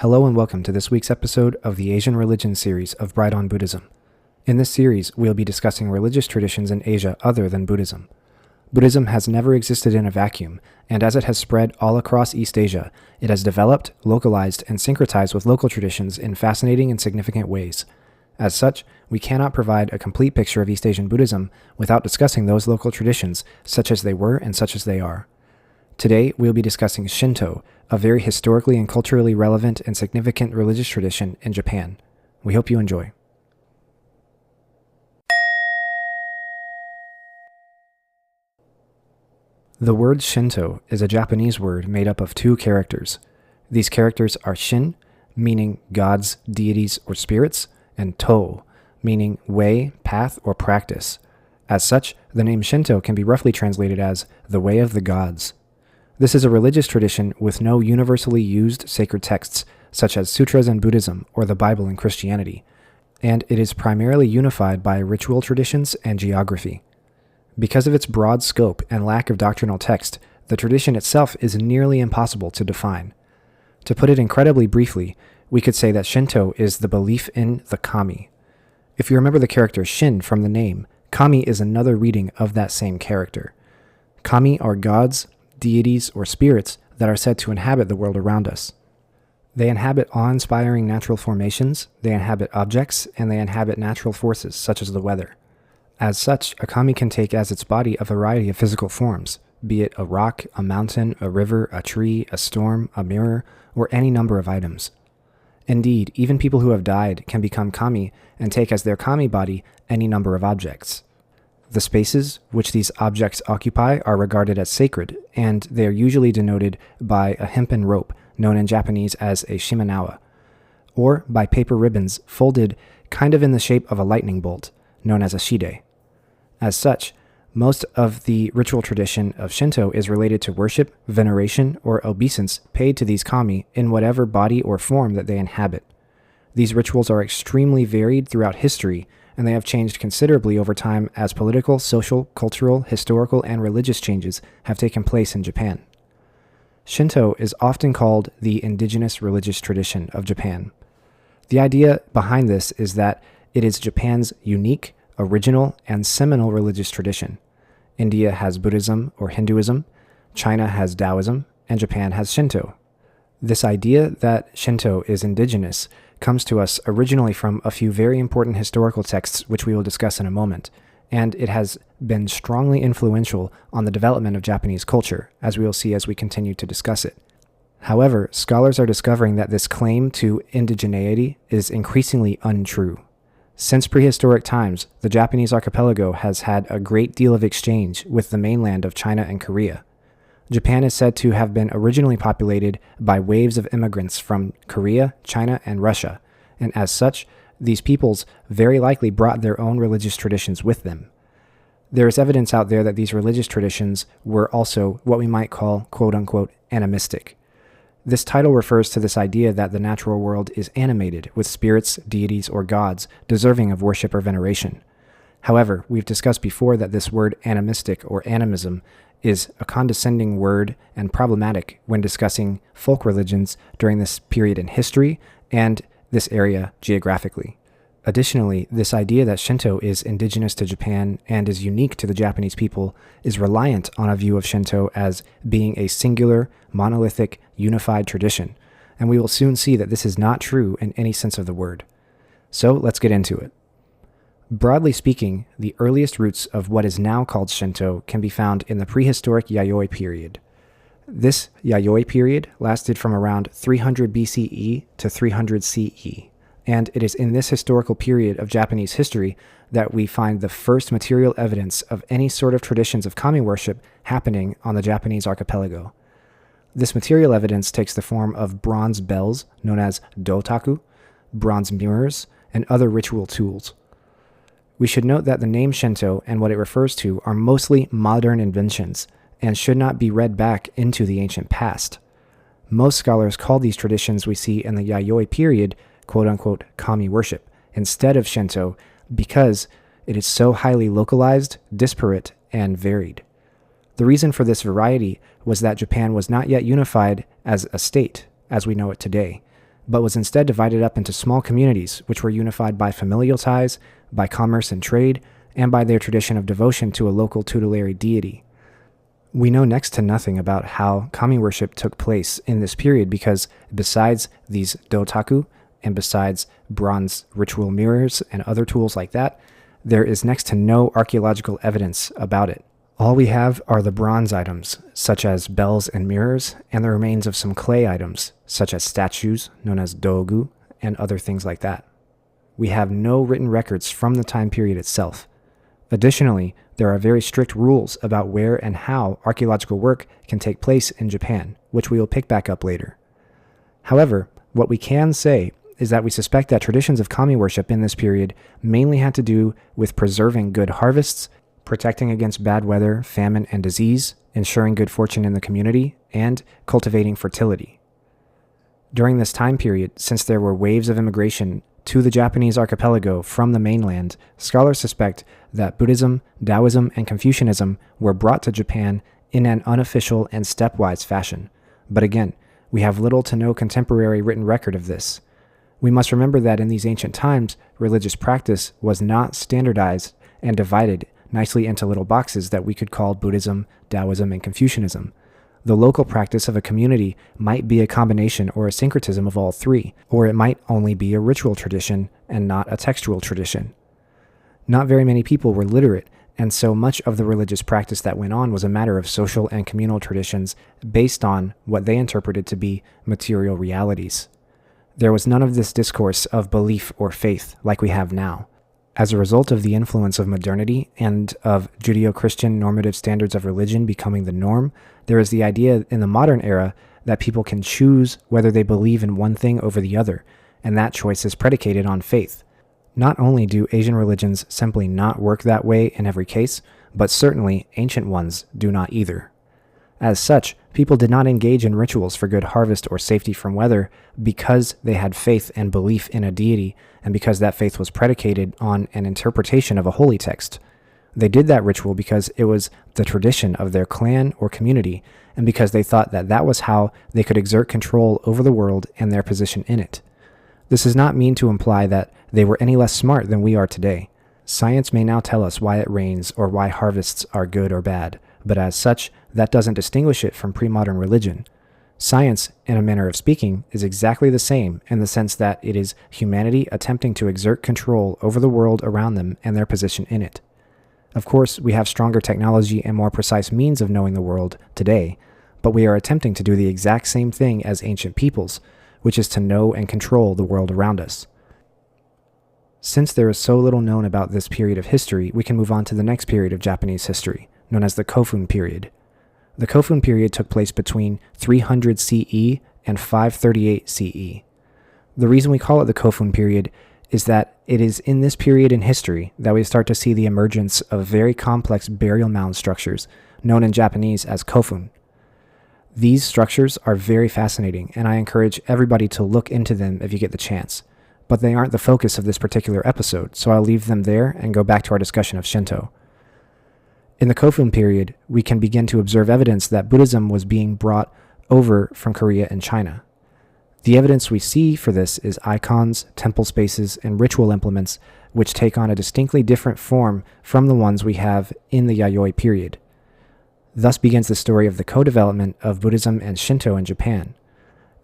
Hello and welcome to this week's episode of the Asian Religion series of Bright on Buddhism. In this series, we'll be discussing religious traditions in Asia other than Buddhism. Buddhism has never existed in a vacuum, and as it has spread all across East Asia, it has developed, localized, and syncretized with local traditions in fascinating and significant ways. As such, we cannot provide a complete picture of East Asian Buddhism without discussing those local traditions, such as they were and such as they are. Today, we'll be discussing Shintō, a very historically and culturally relevant and significant religious tradition in Japan. We hope you enjoy. The word Shinto is a Japanese word made up of two characters. These characters are Shin, meaning gods, deities, or spirits, and To, meaning way, path, or practice. As such, the name Shinto can be roughly translated as the way of the gods. This is a religious tradition with no universally used sacred texts, such as sutras in Buddhism or the Bible in Christianity, and it is primarily unified by ritual traditions and geography. Because of its broad scope and lack of doctrinal text, the tradition itself is nearly impossible to define. To put it incredibly briefly, we could say that Shinto is the belief in the kami. If you remember the character Shin from the name, kami is another reading of that same character. Kami are gods, deities, or spirits that are said to inhabit the world around us. They inhabit awe-inspiring natural formations, they inhabit objects, and they inhabit natural forces such as the weather. As such, a kami can take as its body a variety of physical forms, be it a rock, a mountain, a river, a tree, a storm, a mirror, or any number of items. Indeed, even people who have died can become kami and take as their kami body any number of objects. The spaces which these objects occupy are regarded as sacred, and they are usually denoted by a hempen rope, known in Japanese as a shimenawa, or by paper ribbons folded kind of in the shape of a lightning bolt, known as a shide. As such, most of the ritual tradition of Shinto is related to worship, veneration, or obeisance paid to these kami in whatever body or form that they inhabit. These rituals are extremely varied throughout history, and they have changed considerably over time as political, social, cultural, historical, and religious changes have taken place in Japan. Shinto is often called the indigenous religious tradition of Japan. The idea behind this is that it is Japan's unique, original, and seminal religious tradition. India has Buddhism or Hinduism, China has Taoism, and Japan has Shinto. This idea that Shinto is indigenous comes to us originally from a few very important historical texts which we will discuss in a moment, and it has been strongly influential on the development of Japanese culture, as we will see as we continue to discuss it. However, scholars are discovering that this claim to indigeneity is increasingly untrue. Since prehistoric times, the Japanese archipelago has had a great deal of exchange with the mainland of China and Korea. Japan is said to have been originally populated by waves of immigrants from Korea, China, and Russia, and as such, these peoples very likely brought their own religious traditions with them. There is evidence out there that these religious traditions were also what we might call quote-unquote animistic. This title refers to this idea that the natural world is animated with spirits, deities, or gods deserving of worship or veneration. However, we've discussed before that this word animistic or animism is a condescending word and problematic when discussing folk religions during this period in history and this area geographically. Additionally, this idea that Shinto is indigenous to Japan and is unique to the Japanese people is reliant on a view of Shinto as being a singular, monolithic, unified tradition, and we will soon see that this is not true in any sense of the word. So let's get into it. Broadly speaking, the earliest roots of what is now called Shinto can be found in the prehistoric Yayoi period. This Yayoi period lasted from around 300 BCE to 300 CE, and it is in this historical period of Japanese history that we find the first material evidence of any sort of traditions of kami worship happening on the Japanese archipelago. This material evidence takes the form of bronze bells, known as dotaku, bronze mirrors, and other ritual tools. We should note that the name Shinto and what it refers to are mostly modern inventions and should not be read back into the ancient past. Most scholars call these traditions we see in the Yayoi period quote-unquote kami worship instead of Shinto because it is so highly localized, disparate, and varied. The reason for this variety was that Japan was not yet unified as a state, as we know it today, but was instead divided up into small communities which were unified by familial ties, by commerce and trade, and by their tradition of devotion to a local tutelary deity. We know next to nothing about how kami worship took place in this period because besides these dotaku, and besides bronze ritual mirrors and other tools like that, there is next to no archaeological evidence about it. All we have are the bronze items, such as bells and mirrors, and the remains of some clay items, such as statues, known as dogu, and other things like that. We have no written records from the time period itself. Additionally, there are very strict rules about where and how archaeological work can take place in Japan, which we will pick back up later. However, what we can say is that we suspect that traditions of kami worship in this period mainly had to do with preserving good harvests, protecting against bad weather, famine, and disease, ensuring good fortune in the community, and cultivating fertility. During this time period, since there were waves of immigration to the Japanese archipelago from the mainland, scholars suspect that Buddhism, Taoism, and Confucianism were brought to Japan in an unofficial and stepwise fashion. But again, we have little to no contemporary written record of this. We must remember that in these ancient times, religious practice was not standardized and divided nicely into little boxes that we could call Buddhism, Taoism, and Confucianism. The local practice of a community might be a combination or a syncretism of all three, or it might only be a ritual tradition and not a textual tradition. Not very many people were literate, and so much of the religious practice that went on was a matter of social and communal traditions based on what they interpreted to be material realities. There was none of this discourse of belief or faith like we have now. As a result of the influence of modernity and of Judeo-Christian normative standards of religion becoming the norm, there is the idea in the modern era that people can choose whether they believe in one thing over the other, and that choice is predicated on faith. Not only do Asian religions simply not work that way in every case, but certainly ancient ones do not either. As such, people did not engage in rituals for good harvest or safety from weather because they had faith and belief in a deity, and because that faith was predicated on an interpretation of a holy text. They did that ritual because it was the tradition of their clan or community, and because they thought that that was how they could exert control over the world and their position in it. This does not mean to imply that they were any less smart than we are today. Science may now tell us why it rains or why harvests are good or bad, but as such, that doesn't distinguish it from pre-modern religion. Science, in a manner of speaking, is exactly the same in the sense that it is humanity attempting to exert control over the world around them and their position in it. Of course, we have stronger technology and more precise means of knowing the world today, but we are attempting to do the exact same thing as ancient peoples, which is to know and control the world around us. Since there is so little known about this period of history, we can move on to the next period of Japanese history, known as the Kofun period. The Kofun period took place between 300 CE and 538 CE. The reason we call it the Kofun period is that it is in this period in history that we start to see the emergence of very complex burial mound structures, known in Japanese as kofun. These structures are very fascinating, and I encourage everybody to look into them if you get the chance. But they aren't the focus of this particular episode, so I'll leave them there and go back to our discussion of Shinto. In the Kofun period, we can begin to observe evidence that Buddhism was being brought over from Korea and China. The evidence we see for this is icons, temple spaces, and ritual implements, which take on a distinctly different form from the ones we have in the Yayoi period. Thus begins the story of the co-development of Buddhism and Shinto in Japan.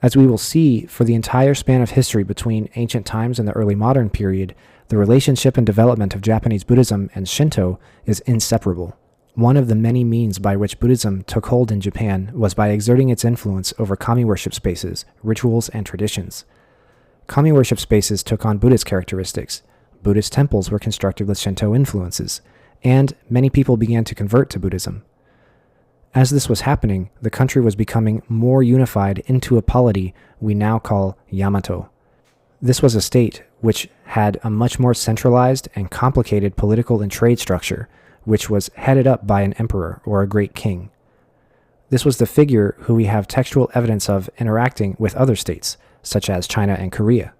As we will see, for the entire span of history between ancient times and the early modern period, the relationship and development of Japanese Buddhism and Shinto is inseparable. One of the many means by which Buddhism took hold in Japan was by exerting its influence over kami worship spaces, rituals, and traditions. Kami worship spaces took on Buddhist characteristics. Buddhist temples were constructed with Shinto influences, and many people began to convert to Buddhism. As this was happening, the country was becoming more unified into a polity we now call Yamato. This was a state which had a much more centralized and complicated political and trade structure, which was headed up by an emperor or a great king. This was the figure who we have textual evidence of interacting with other states, such as China and Korea.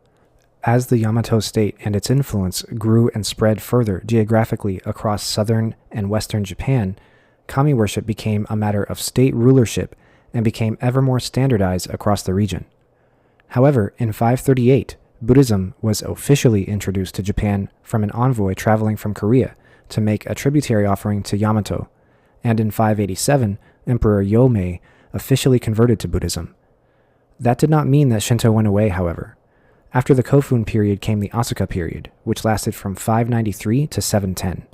As the Yamato state and its influence grew and spread further geographically across southern and western Japan, kami worship became a matter of state rulership and became ever more standardized across the region. However, in 538, Buddhism was officially introduced to Japan from an envoy traveling from Korea to make a tributary offering to Yamato, and in 587, Emperor Yomei officially converted to Buddhism. That did not mean that Shinto went away, however. After the Kofun period came the Asuka period, which lasted from 593 to 710.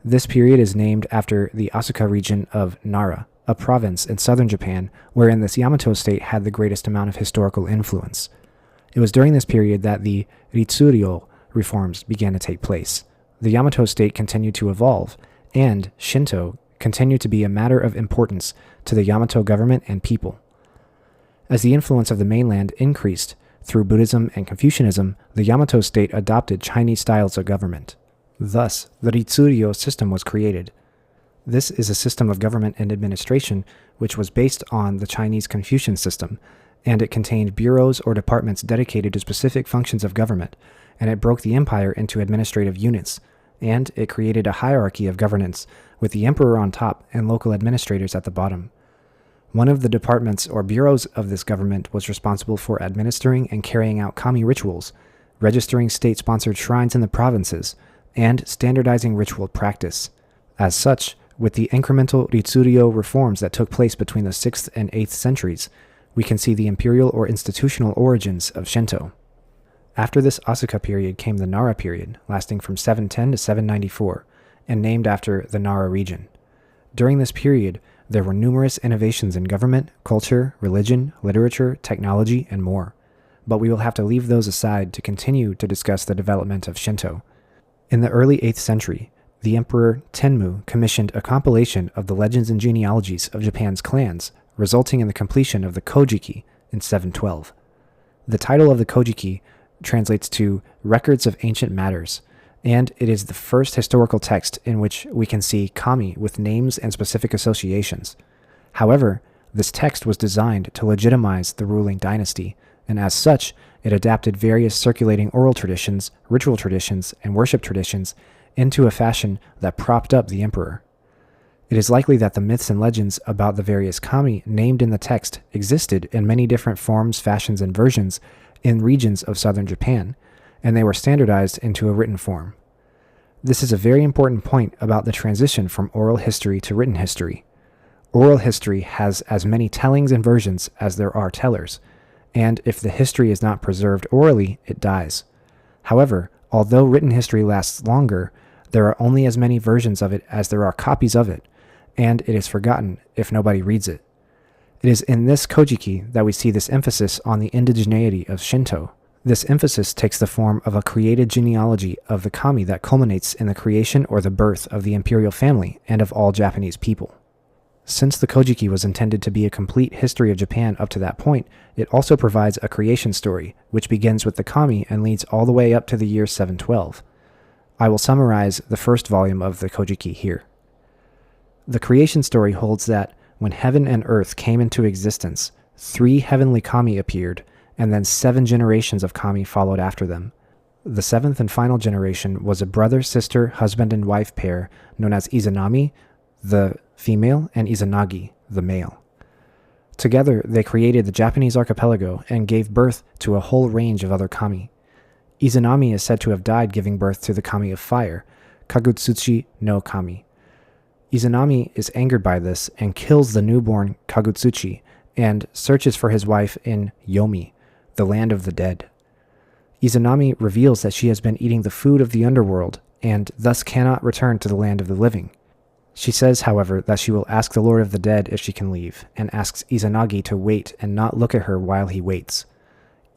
This period is named after the Asuka region of Nara, a province in southern Japan wherein this Yamato state had the greatest amount of historical influence. It was during this period that the Ritsuryo reforms began to take place. The Yamato state continued to evolve, and Shinto continued to be a matter of importance to the Yamato government and people. As the influence of the mainland increased through Buddhism and Confucianism, the Yamato state adopted Chinese styles of government. Thus, the Ritsuryo system was created. This is a system of government and administration which was based on the Chinese Confucian system, and it contained bureaus or departments dedicated to specific functions of government, and it broke the empire into administrative units, and it created a hierarchy of governance with the emperor on top and local administrators at the bottom. One of the departments or bureaus of this government was responsible for administering and carrying out kami rituals, registering state-sponsored shrines in the provinces, and standardizing ritual practice. As such, with the incremental Ritsuryo reforms that took place between the 6th and 8th centuries, we can see the imperial or institutional origins of Shinto. After this Asuka period came the Nara period, lasting from 710 to 794, and named after the Nara region. During this period, there were numerous innovations in government, culture, religion, literature, technology, and more. But we will have to leave those aside to continue to discuss the development of Shinto. In the early 8th century, the Emperor Tenmu commissioned a compilation of the legends and genealogies of Japan's clans, resulting in the completion of the Kojiki in 712. The title of the Kojiki translates to Records of Ancient Matters, and it is the first historical text in which we can see kami with names and specific associations. However, this text was designed to legitimize the ruling dynasty, and as such, it adapted various circulating oral traditions, ritual traditions, and worship traditions into a fashion that propped up the emperor. It is likely that the myths and legends about the various kami named in the text existed in many different forms, fashions, and versions in regions of southern Japan, and they were standardized into a written form. This is a very important point about the transition from oral history to written history. Oral history has as many tellings and versions as there are tellers, and if the history is not preserved orally, it dies. However, although written history lasts longer, there are only as many versions of it as there are copies of it, and it is forgotten if nobody reads it. It is in this Kojiki that we see this emphasis on the indigeneity of Shinto. This emphasis takes the form of a created genealogy of the kami that culminates in the creation or the birth of the imperial family and of all Japanese people. Since the Kojiki was intended to be a complete history of Japan up to that point, it also provides a creation story, which begins with the kami and leads all the way up to the year 712. I will summarize the first volume of the Kojiki here. The creation story holds that when heaven and earth came into existence, 3 heavenly kami appeared, and then 7 generations of kami followed after them. The 7th and final generation was a brother, sister, husband, and wife pair known as Izanami, the female, and Izanagi, the male. Together, they created the Japanese archipelago and gave birth to a whole range of other kami. Izanami is said to have died giving birth to the kami of fire, Kagutsuchi no kami. Izanami is angered by this and kills the newborn Kagutsuchi and searches for his wife in Yomi, the land of the dead. Izanami reveals that she has been eating the food of the underworld and thus cannot return to the land of the living. She says, however, that she will ask the Lord of the Dead if she can leave, and asks Izanagi to wait and not look at her while he waits.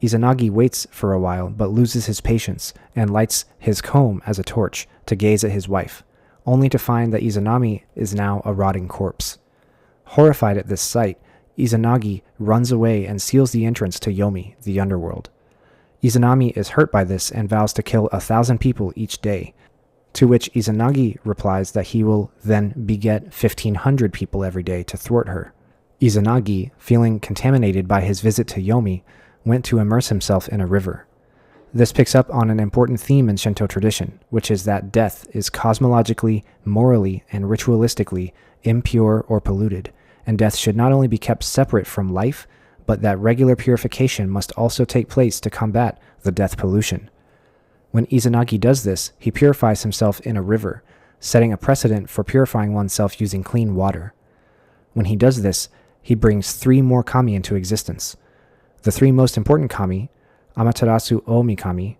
Izanagi waits for a while, but loses his patience, and lights his comb as a torch to gaze at his wife, only to find that Izanami is now a rotting corpse. Horrified at this sight, Izanagi runs away and seals the entrance to Yomi, the underworld. Izanami is hurt by this and vows to kill 1,000 people each day, to which Izanagi replies that he will then beget 1,500 people every day to thwart her. Izanagi, feeling contaminated by his visit to Yomi, went to immerse himself in a river. This picks up on an important theme in Shinto tradition, which is that death is cosmologically, morally, and ritualistically impure or polluted, and death should not only be kept separate from life, but that regular purification must also take place to combat the death pollution. When Izanagi does this, he purifies himself in a river, setting a precedent for purifying oneself using clean water. When he does this, he brings 3 more kami into existence. The 3 most important kami, Amaterasu o Mikami,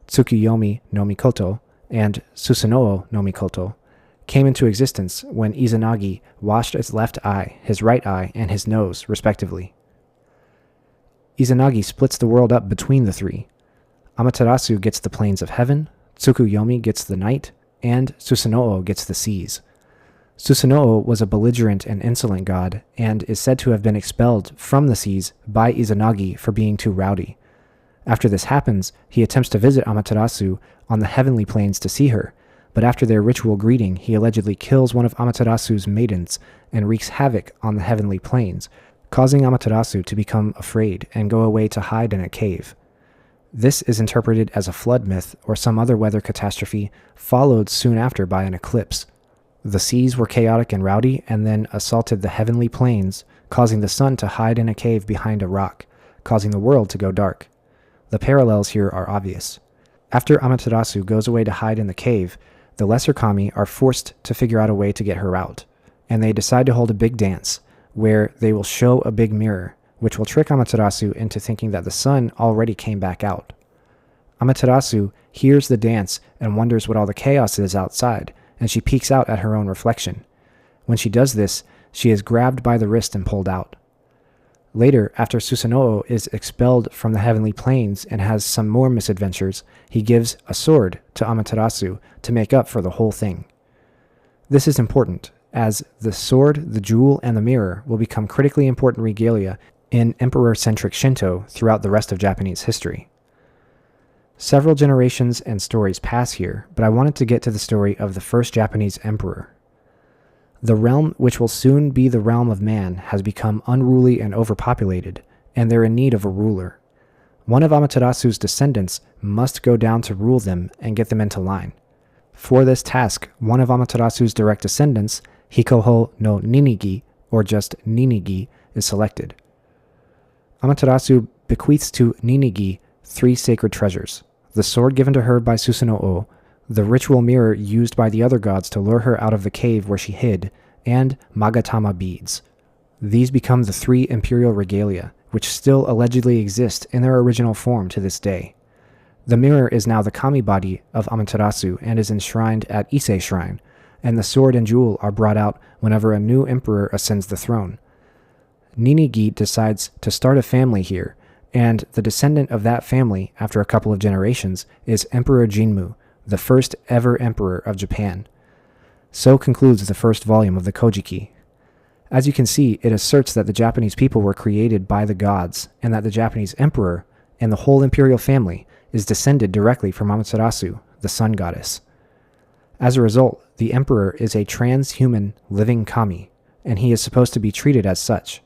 Tsukuyomi no Mikoto, and Susanoo no Mikoto, came into existence when Izanagi washed his left eye, his right eye, and his nose, respectively. Izanagi splits the world up between the 3. Amaterasu gets the plains of heaven, Tsukuyomi gets the night, and Susanoo gets the seas. Susanoo was a belligerent and insolent god, and is said to have been expelled from the seas by Izanagi for being too rowdy. After this happens, he attempts to visit Amaterasu on the heavenly plains to see her, but after their ritual greeting, he allegedly kills one of Amaterasu's maidens and wreaks havoc on the heavenly plains, causing Amaterasu to become afraid and go away to hide in a cave. This is interpreted as a flood myth or some other weather catastrophe, followed soon after by an eclipse. The seas were chaotic and rowdy, and then assaulted the heavenly plains, causing the sun to hide in a cave behind a rock, causing the world to go dark. The parallels here are obvious. After Amaterasu goes away to hide in the cave, the lesser kami are forced to figure out a way to get her out, and they decide to hold a big dance, where they will show a big mirror, which will trick Amaterasu into thinking that the sun already came back out. Amaterasu hears the dance and wonders what all the chaos is outside, and she peeks out at her own reflection. When she does this, she is grabbed by the wrist and pulled out. Later, after Susanoo is expelled from the heavenly plains and has some more misadventures, he gives a sword to Amaterasu to make up for the whole thing. This is important, as the sword, the jewel, and the mirror will become critically important regalia in emperor-centric Shinto throughout the rest of Japanese history. Several generations and stories pass here, but I wanted to get to the story of the first Japanese emperor. The realm, which will soon be the realm of man, has become unruly and overpopulated, and they're in need of a ruler. One of Amaterasu's descendants must go down to rule them and get them into line. For this task, one of Amaterasu's direct descendants, Hikoho no Ninigi, or just Ninigi, is selected. Amaterasu bequeaths to Ninigi 3 sacred treasures: the sword given to her by Susanoo, the ritual mirror used by the other gods to lure her out of the cave where she hid, and Magatama beads. These become the 3 imperial regalia, which still allegedly exist in their original form to this day. The mirror is now the kami body of Amaterasu and is enshrined at Ise Shrine, and the sword and jewel are brought out whenever a new emperor ascends the throne. Ninigi decides to start a family here, and the descendant of that family, after a couple of generations, is Emperor Jinmu, the first ever emperor of Japan. So concludes the first volume of the Kojiki. As you can see, it asserts that the Japanese people were created by the gods, and that the Japanese emperor, and the whole imperial family, is descended directly from Amaterasu, the sun goddess. As a result, the emperor is a transhuman living kami, and he is supposed to be treated as such.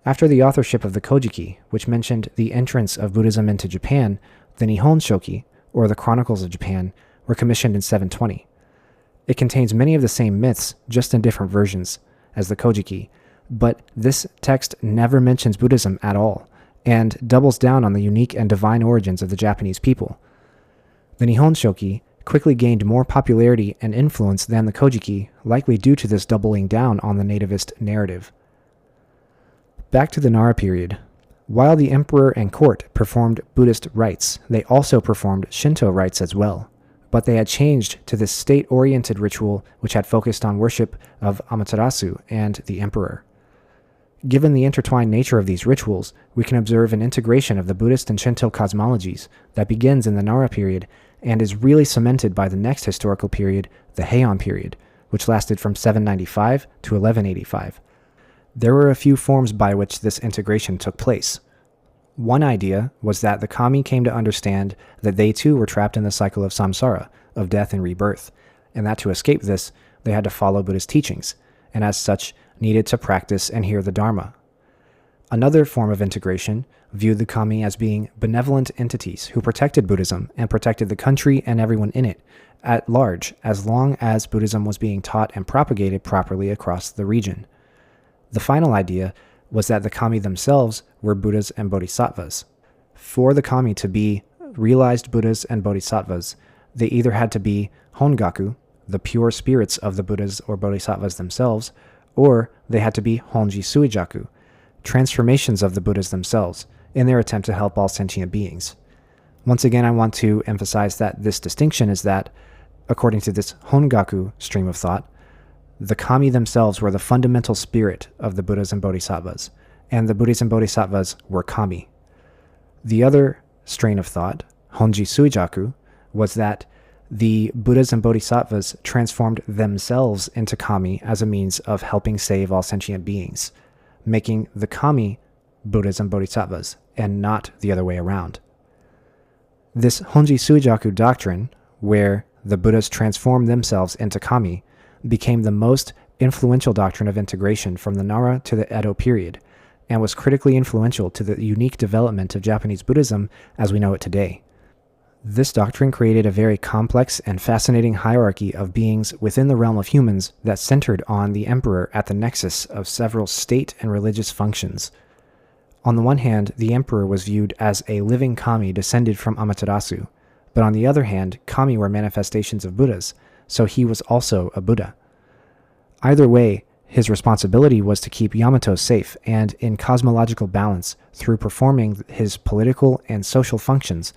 After the authorship of the Kojiki, which mentioned the entrance of Buddhism into Japan, the Nihon Shoki, or the Chronicles of Japan, were commissioned in 720. It contains many of the same myths, just in different versions, as the Kojiki, but this text never mentions Buddhism at all, and doubles down on the unique and divine origins of the Japanese people. The Nihon Shoki quickly gained more popularity and influence than the Kojiki, likely due to this doubling down on the nativist narrative. Back to the Nara period. While the emperor and court performed Buddhist rites, they also performed Shinto rites as well, but they had changed to this state-oriented ritual which had focused on worship of Amaterasu and the emperor. Given the intertwined nature of these rituals, we can observe an integration of the Buddhist and Shinto cosmologies that begins in the Nara period and is really cemented by the next historical period, the Heian period, which lasted from 795 to 1185. There were a few forms by which this integration took place. One idea was that the kami came to understand that they too were trapped in the cycle of samsara, of death and rebirth, and that to escape this, they had to follow Buddhist teachings, and as such, needed to practice and hear the Dharma. Another form of integration viewed the kami as being benevolent entities who protected Buddhism and protected the country and everyone in it at large, as long as Buddhism was being taught and propagated properly across the region. The final idea was that the kami themselves were Buddhas and Bodhisattvas. For the kami to be realized Buddhas and Bodhisattvas, they either had to be Hongaku, the pure spirits of the Buddhas or Bodhisattvas themselves, or they had to be Honji Suijaku, transformations of the Buddhas themselves, in their attempt to help all sentient beings. Once again, I want to emphasize that this distinction is that, according to this Hongaku stream of thought, the kami themselves were the fundamental spirit of the Buddhas and Bodhisattvas, and the Buddhas and Bodhisattvas were kami. The other strain of thought, Honji Suijaku, was that the Buddhas and Bodhisattvas transformed themselves into kami as a means of helping save all sentient beings, making the kami Buddhas and Bodhisattvas, and not the other way around. This Honji Suijaku doctrine, where the Buddhas transformed themselves into kami, became the most influential doctrine of integration from the Nara to the Edo period, and was critically influential to the unique development of Japanese Buddhism as we know it today. This doctrine created a very complex and fascinating hierarchy of beings within the realm of humans that centered on the emperor at the nexus of several state and religious functions. On the one hand, the emperor was viewed as a living kami descended from Amaterasu, but on the other hand, kami were manifestations of Buddhas, so he was also a Buddha. Either way, his responsibility was to keep Yamato safe and in cosmological balance through performing his political and social functions,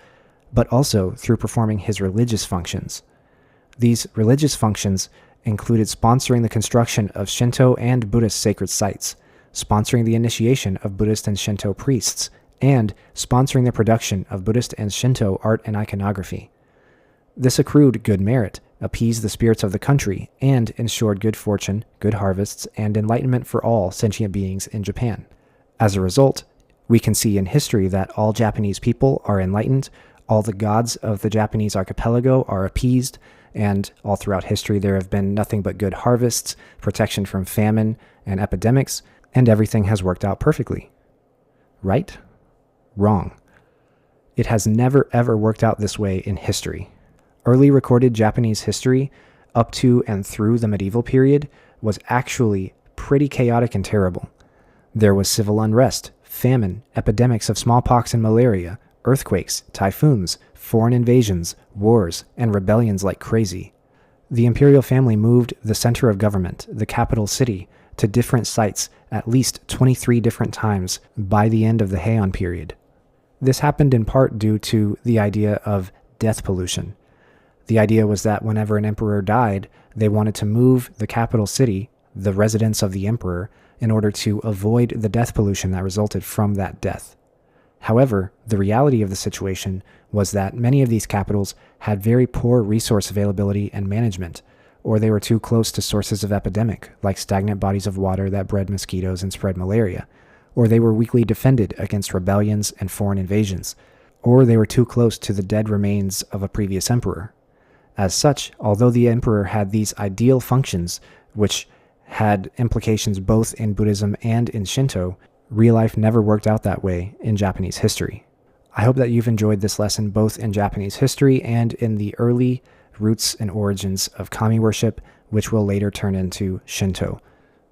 but also through performing his religious functions. These religious functions included sponsoring the construction of Shinto and Buddhist sacred sites, sponsoring the initiation of Buddhist and Shinto priests, and sponsoring the production of Buddhist and Shinto art and iconography. This accrued good merit, appeased the spirits of the country, and ensured good fortune, good harvests, and enlightenment for all sentient beings in Japan. As a result, we can see in history that all Japanese people are enlightened, all the gods of the Japanese archipelago are appeased, and all throughout history there have been nothing but good harvests, protection from famine and epidemics, and everything has worked out perfectly. Right? Wrong. It has never ever worked out this way in history. Early recorded Japanese history, up to and through the medieval period, was actually pretty chaotic and terrible. There was civil unrest, famine, epidemics of smallpox and malaria, earthquakes, typhoons, foreign invasions, wars, and rebellions like crazy. The imperial family moved the center of government, the capital city, to different sites at least 23 different times by the end of the Heian period. This happened in part due to the idea of death pollution. The idea was that whenever an emperor died, they wanted to move the capital city, the residence of the emperor, in order to avoid the death pollution that resulted from that death. However, the reality of the situation was that many of these capitals had very poor resource availability and management, or they were too close to sources of epidemic, like stagnant bodies of water that bred mosquitoes and spread malaria, or they were weakly defended against rebellions and foreign invasions, or they were too close to the dead remains of a previous emperor. As such, although the emperor had these ideal functions, which had implications both in Buddhism and in Shinto, real life never worked out that way in Japanese history. I hope that you've enjoyed this lesson both in Japanese history and in the early roots and origins of kami worship, which will later turn into Shinto.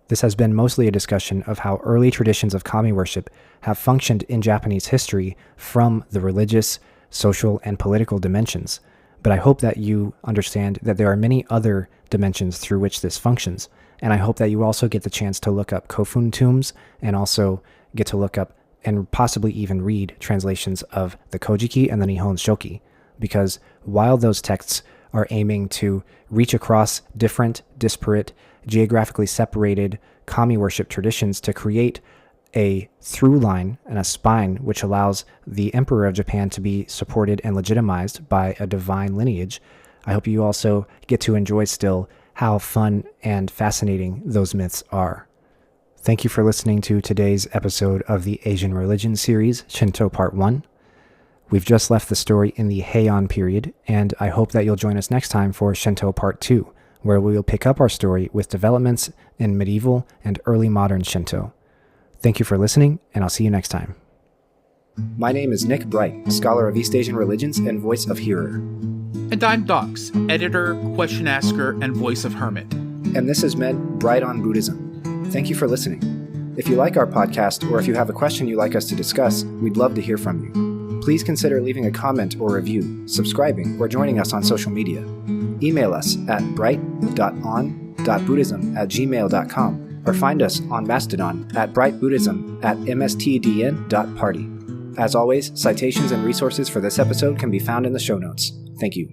This has been mostly a discussion of how early traditions of kami worship have functioned in Japanese history from the religious, social, and political dimensions. But I hope that you understand that there are many other dimensions through which this functions, and I hope that you also get the chance to look up Kofun tombs and also get to look up and possibly even read translations of the Kojiki and the Nihon Shoki, because while those texts are aiming to reach across different, disparate, geographically separated kami worship traditions to create a through line and a spine which allows the Emperor of Japan to be supported and legitimized by a divine lineage, I hope you also get to enjoy still how fun and fascinating those myths are. Thank you for listening to today's episode of the Asian Religion series, Shinto Part 1. We've just left the story in the Heian period, and I hope that you'll join us next time for Shinto Part 2, where we will pick up our story with developments in medieval and early modern Shinto. Thank you for listening, and I'll see you next time. My name is Nick Bright, scholar of East Asian religions and voice of Hearer. And I'm Dox, editor, question asker, and voice of Hermit. And this has been Bright on Buddhism. Thank you for listening. If you like our podcast, or if you have a question you'd like us to discuss, we'd love to hear from you. Please consider leaving a comment or review, subscribing, or joining us on social media. Email us at bright.on.buddhism@gmail.com or find us on Mastodon at brightbuddhism@mstdn.party. As always, citations and resources for this episode can be found in the show notes. Thank you.